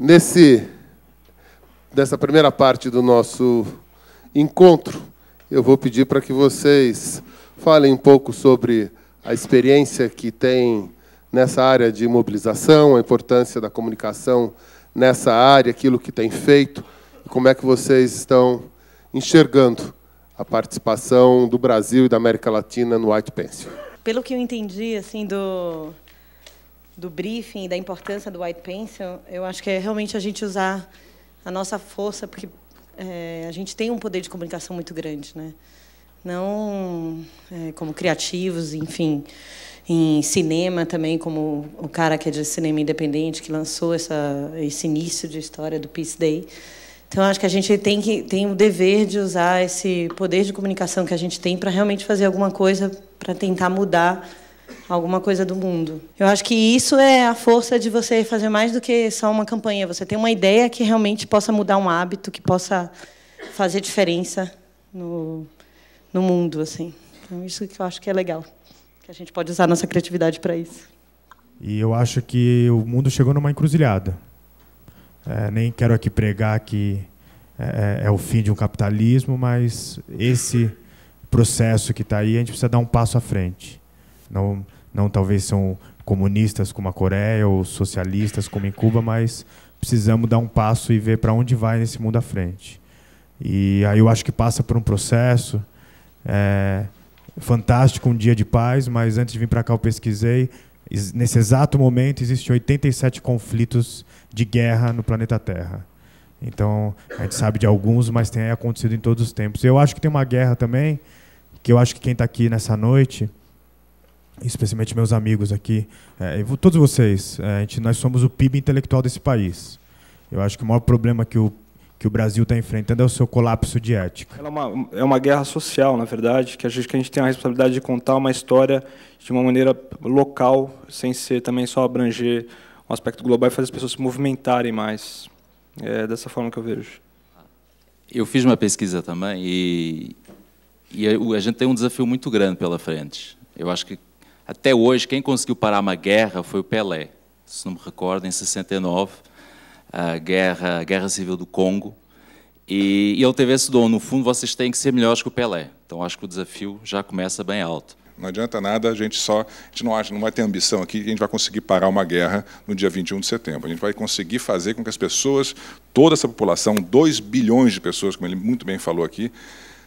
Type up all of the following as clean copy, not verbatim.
Nessa primeira parte do nosso encontro, eu vou pedir para que vocês falem um pouco sobre a experiência que tem nessa área de mobilização, a importância da comunicação nessa área, aquilo que tem feito, e como é que vocês estão enxergando a participação do Brasil e da América Latina no White Pencil. Pelo que eu entendi assim, do briefing, da importância do White Pencil, eu acho que é realmente a gente usar a nossa força, porque a gente tem um poder de comunicação muito grande, né? Não como criativos, enfim, em cinema também, como o cara que é de cinema independente, que lançou esse início de história do Peace Day. Então, acho que a gente tem o dever de usar esse poder de comunicação que a gente tem para realmente fazer alguma coisa, para tentar mudar alguma coisa do mundo. Eu acho que isso é a força de você fazer mais do que só uma campanha. Você tem uma ideia que realmente possa mudar um hábito, que possa fazer diferença no mundo, assim. Então, isso que eu acho que é legal, que a gente pode usar a nossa criatividade para isso. E eu acho que o mundo chegou numa encruzilhada. Nem quero aqui pregar que é o fim de um capitalismo, mas esse processo que está aí, a gente precisa dar um passo à frente. Não talvez são comunistas como a Coreia ou socialistas como em Cuba, mas precisamos dar um passo e ver para onde vai nesse mundo à frente. E aí eu acho que passa por um processo fantástico, um dia de paz, mas antes de vir para cá eu pesquisei, nesse exato momento existem 87 conflitos de guerra no planeta Terra. Então, a gente sabe de alguns, mas tem acontecido em todos os tempos. Eu acho que tem uma guerra também, que eu acho que quem está aqui nessa noite, especialmente meus amigos aqui, todos vocês, nós somos o PIB intelectual desse país. Eu acho que o maior problema que o Brasil está enfrentando é o seu colapso de ética. Ela é uma guerra social, na verdade, que a gente tem a responsabilidade de contar uma história de uma maneira local, sem ser também só abranger um aspecto global e fazer as pessoas se movimentarem mais. É dessa forma que eu vejo. Eu fiz uma pesquisa também e a gente tem um desafio muito grande pela frente. Eu acho que até hoje quem conseguiu parar uma guerra foi o Pelé. Se não me recordo, em 69, a Guerra Civil do Congo. E ele teve esse dom. No fundo, vocês têm que ser melhores que o Pelé. Então, acho que o desafio já começa bem alto. Não adianta nada, a gente não vai ter ambição aqui que a gente vai conseguir parar uma guerra no dia 21 de setembro. A gente vai conseguir fazer com que as pessoas, toda essa população, 2 bilhões de pessoas, como ele muito bem falou aqui,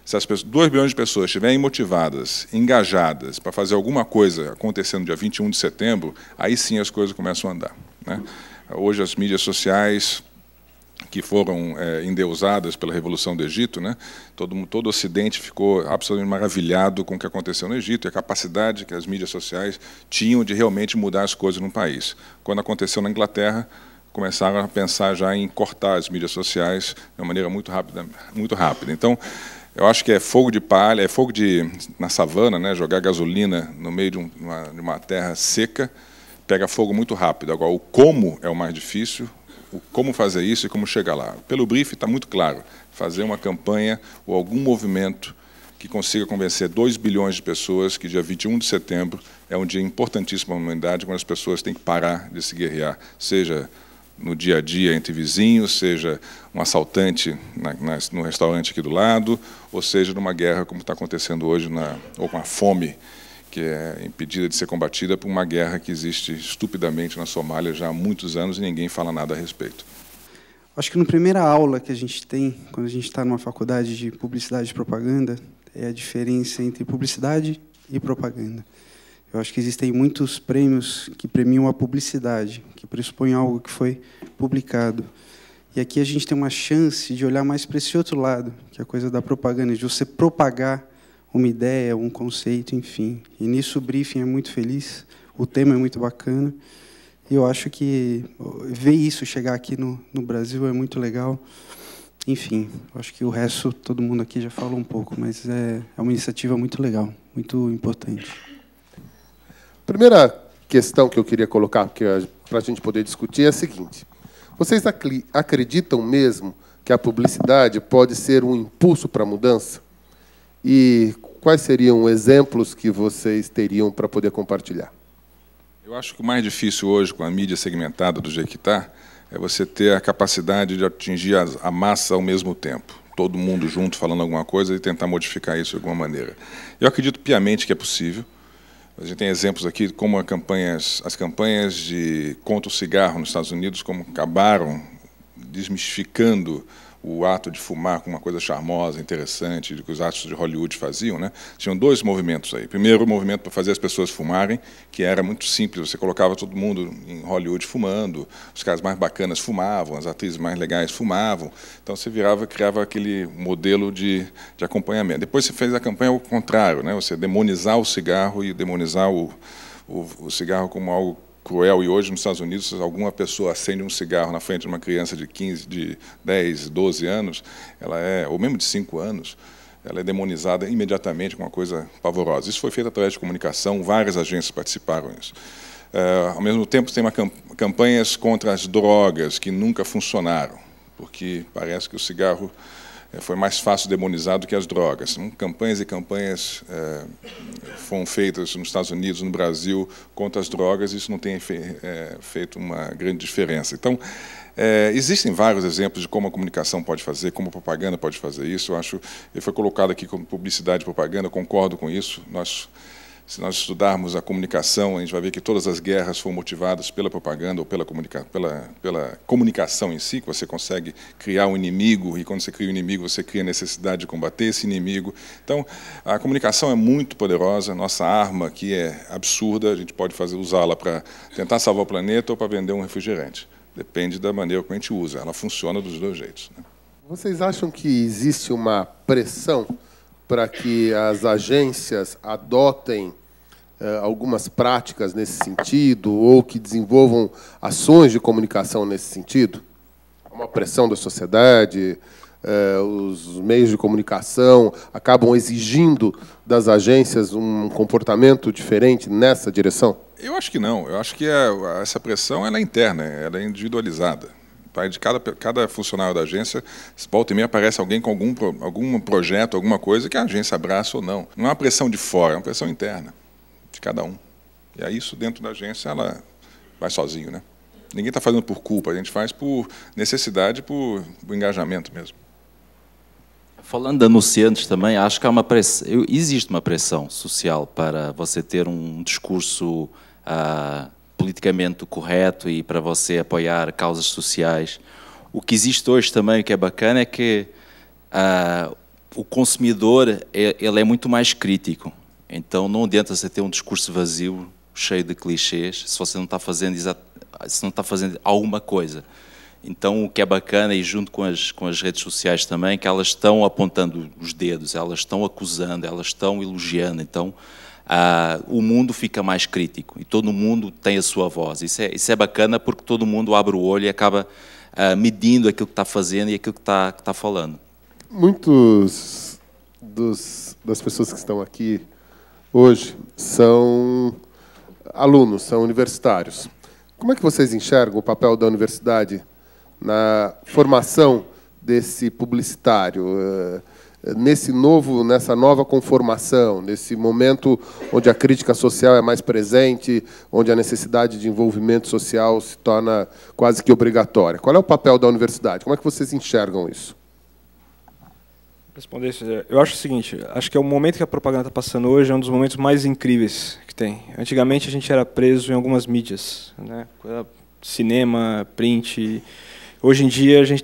se as 2 bilhões de pessoas estiverem motivadas, engajadas para fazer alguma coisa acontecer no dia 21 de setembro, aí sim as coisas começam a andar, né? Hoje as mídias sociais que foram endeusadas pela Revolução do Egito, né? Todo o Ocidente ficou absolutamente maravilhado com o que aconteceu no Egito e a capacidade que as mídias sociais tinham de realmente mudar as coisas no país. Quando aconteceu na Inglaterra, começaram a pensar já em cortar as mídias sociais de uma maneira muito rápida. Então, eu acho que é fogo de palha, na savana, né? Jogar gasolina no meio de uma terra seca, pega fogo muito rápido. Agora, o como é o mais difícil. Como fazer isso e como chegar lá. Pelo briefing está muito claro, fazer uma campanha ou algum movimento que consiga convencer 2 bilhões de pessoas que dia 21 de setembro é um dia importantíssimo para a humanidade, quando as pessoas têm que parar de se guerrear, seja no dia a dia entre vizinhos, seja um assaltante no restaurante aqui do lado, ou seja numa guerra como está acontecendo hoje, ou com a fome, que é impedida de ser combatida por uma guerra que existe estupidamente na Somália já há muitos anos e ninguém fala nada a respeito. Acho que na primeira aula que a gente tem, quando a gente está numa faculdade de publicidade e propaganda, é a diferença entre publicidade e propaganda. Eu acho que existem muitos prêmios que premiam a publicidade, que pressupõem algo que foi publicado. E aqui a gente tem uma chance de olhar mais para esse outro lado, que é a coisa da propaganda, de você propagar uma ideia, um conceito, enfim. E nisso o briefing é muito feliz, o tema é muito bacana, e eu acho que ver isso chegar aqui no Brasil é muito legal. Enfim, acho que o resto, todo mundo aqui já falou um pouco, mas é uma iniciativa muito legal, muito importante. Primeira questão que eu queria colocar para a gente poder discutir é a seguinte. Vocês acreditam mesmo que a publicidade pode ser um impulso para a mudança? E quais seriam exemplos que vocês teriam para poder compartilhar? Eu acho que o mais difícil hoje, com a mídia segmentada do jeito que está, é você ter a capacidade de atingir a massa ao mesmo tempo. Todo mundo junto falando alguma coisa e tentar modificar isso de alguma maneira. Eu acredito piamente que é possível. A gente tem exemplos aqui de como as campanhas contra o cigarro nos Estados Unidos, como acabaram desmistificando o ato de fumar com uma coisa charmosa, interessante, que os astros de Hollywood faziam, né? Tinham dois movimentos aí. Primeiro, o movimento para fazer as pessoas fumarem, que era muito simples. Você colocava todo mundo em Hollywood fumando, os caras mais bacanas fumavam, as atrizes mais legais fumavam. Então, você criava aquele modelo de acompanhamento. Depois, você fez a campanha ao contrário, né? Você demonizar o cigarro e demonizar o cigarro como algo cruel. E hoje, nos Estados Unidos, se alguma pessoa acende um cigarro na frente de uma criança de 10, 12 anos, ou mesmo de 5 anos, ela é demonizada imediatamente com uma coisa pavorosa. Isso foi feito através de comunicação, várias agências participaram disso. Ao mesmo tempo, tem campanhas contra as drogas que nunca funcionaram, porque parece que o cigarro foi mais fácil demonizar do que as drogas. Campanhas e campanhas foram feitas nos Estados Unidos, no Brasil, contra as drogas, e isso não tem feito uma grande diferença. Então, existem vários exemplos de como a comunicação pode fazer, como a propaganda pode fazer isso. Eu acho que foi colocado aqui como publicidade e propaganda, eu concordo com isso. Se nós estudarmos a comunicação, a gente vai ver que todas as guerras foram motivadas pela propaganda ou pela comunicação em si, que você consegue criar um inimigo, e quando você cria um inimigo, você cria a necessidade de combater esse inimigo. Então, a comunicação é muito poderosa, nossa arma aqui é absurda, a gente pode usá-la para tentar salvar o planeta ou para vender um refrigerante. Depende da maneira como a gente usa, ela funciona dos dois jeitos, né? Vocês acham que existe uma pressão para que as agências adotem algumas práticas nesse sentido ou que desenvolvam ações de comunicação nesse sentido? Uma pressão da sociedade, os meios de comunicação acabam exigindo das agências um comportamento diferente nessa direção? Eu acho que não. Eu acho que essa pressão ela é interna, ela é individualizada. De cada funcionário da agência, volta e meia aparece alguém com algum projeto, alguma coisa que a agência abraça ou não. Não é uma pressão de fora, é uma pressão interna de cada um. E aí isso dentro da agência ela vai sozinho, né? Ninguém está fazendo por culpa, a gente faz por necessidade, por engajamento mesmo. Falando de anunciantes também, acho que há existe uma pressão social para você ter um discurso politicamente correto e para você apoiar causas sociais. O que existe hoje também, o que é bacana, é que o consumidor ele é muito mais crítico. Então não adianta você ter um discurso vazio, cheio de clichês, se você não está fazendo alguma coisa. Então o que é bacana, e junto com as redes sociais também, que elas estão apontando os dedos, elas estão acusando, elas estão elogiando. Então o mundo fica mais crítico e todo mundo tem a sua voz. Isso é bacana porque todo mundo abre o olho e acaba medindo aquilo que está fazendo e aquilo que está falando. Muitos das pessoas que estão aqui hoje são alunos, são universitários. Como é que vocês enxergam o papel da universidade na formação desse publicitário, nessa nova conformação, nesse momento onde a crítica social é mais presente, onde a necessidade de envolvimento social se torna quase que obrigatória? Qual é o papel da universidade? Como é que vocês enxergam isso? Responder isso. Eu acho o seguinte, acho que é o momento que a propaganda está passando hoje é um dos momentos mais incríveis que tem. Antigamente a gente era preso em algumas mídias, né? Cinema, print. Hoje em dia a gente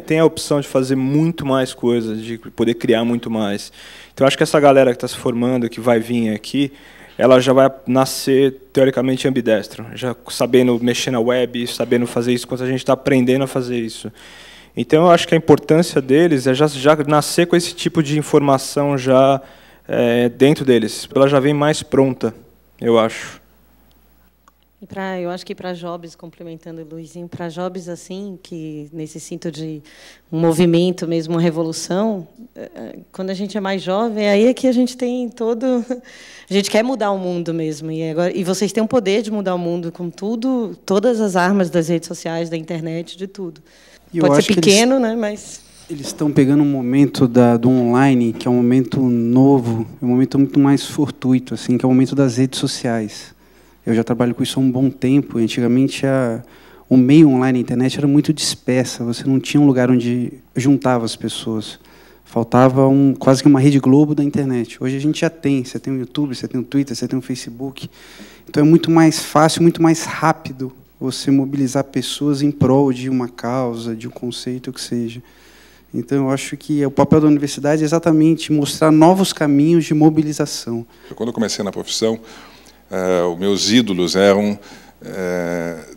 tem a opção de fazer muito mais coisas, de poder criar muito mais. Então acho que essa galera que está se formando, que vai vir aqui, ela já vai nascer teoricamente ambidestro, já sabendo mexer na web, sabendo fazer isso, enquanto a gente está aprendendo a fazer isso. Então, eu acho que a importância deles é já nascer com esse tipo de informação já dentro deles. Ela já vem mais pronta, eu acho. Eu acho que para jobs, complementando o Luizinho, para jobs assim, que necessitam de um movimento mesmo, uma revolução, quando a gente é mais jovem, aí é que a gente tem todo... A gente quer mudar o mundo mesmo. E vocês têm o poder de mudar o mundo com todas as armas das redes sociais, da internet, de tudo. Pode ser pequeno, né? Mas eles estão pegando um momento do online, que é um momento novo, um momento muito mais fortuito, assim, que é o momento das redes sociais. Eu já trabalho com isso há um bom tempo. Antigamente, o meio online, a internet, era muito dispersa, você não tinha um lugar onde juntava as pessoas. Faltava quase que uma rede Globo da internet. Hoje a gente já tem, você tem o YouTube, você tem o Twitter, você tem o Facebook. Então é muito mais fácil, muito mais rápido você mobilizar pessoas em prol de uma causa, de um conceito, o que seja. Então eu acho que o papel da universidade é exatamente mostrar novos caminhos de mobilização. Quando eu comecei na profissão, os meus ídolos eram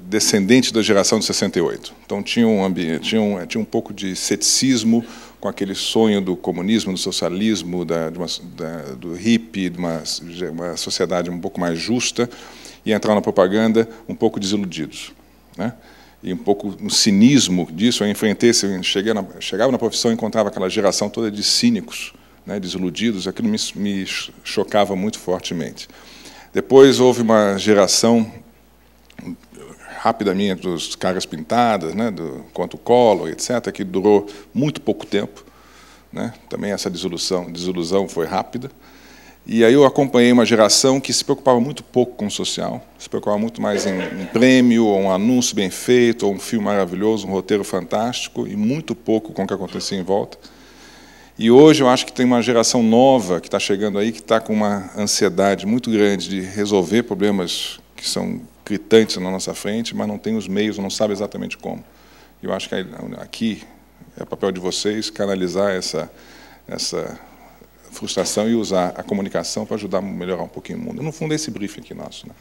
descendentes da geração de 68. Então tinha um pouco de ceticismo com aquele sonho do comunismo, do socialismo, do hippie, de uma sociedade um pouco mais justa, e entrar na propaganda um pouco desiludidos, né? E um pouco no cinismo disso, eu enfrentei, chegava na profissão e encontrava aquela geração toda de cínicos, né, desiludidos, aquilo me chocava muito fortemente. Depois houve uma geração rapidamente dos caras pintadas, né, quanto o Collor, etc., que durou muito pouco tempo, né? Também essa desilusão foi rápida. E aí eu acompanhei uma geração que se preocupava muito pouco com o social, se preocupava muito mais em um prêmio, ou um anúncio bem feito, ou um filme maravilhoso, um roteiro fantástico, e muito pouco com o que acontecia em volta. E hoje eu acho que tem uma geração nova que está chegando aí, que está com uma ansiedade muito grande de resolver problemas que são gritantes na nossa frente, mas não tem os meios, não sabe exatamente como. Eu acho que aqui é o papel de vocês canalizar essa frustração e usar a comunicação para ajudar a melhorar um pouquinho o mundo. No fundo, é esse briefing aqui nosso, né?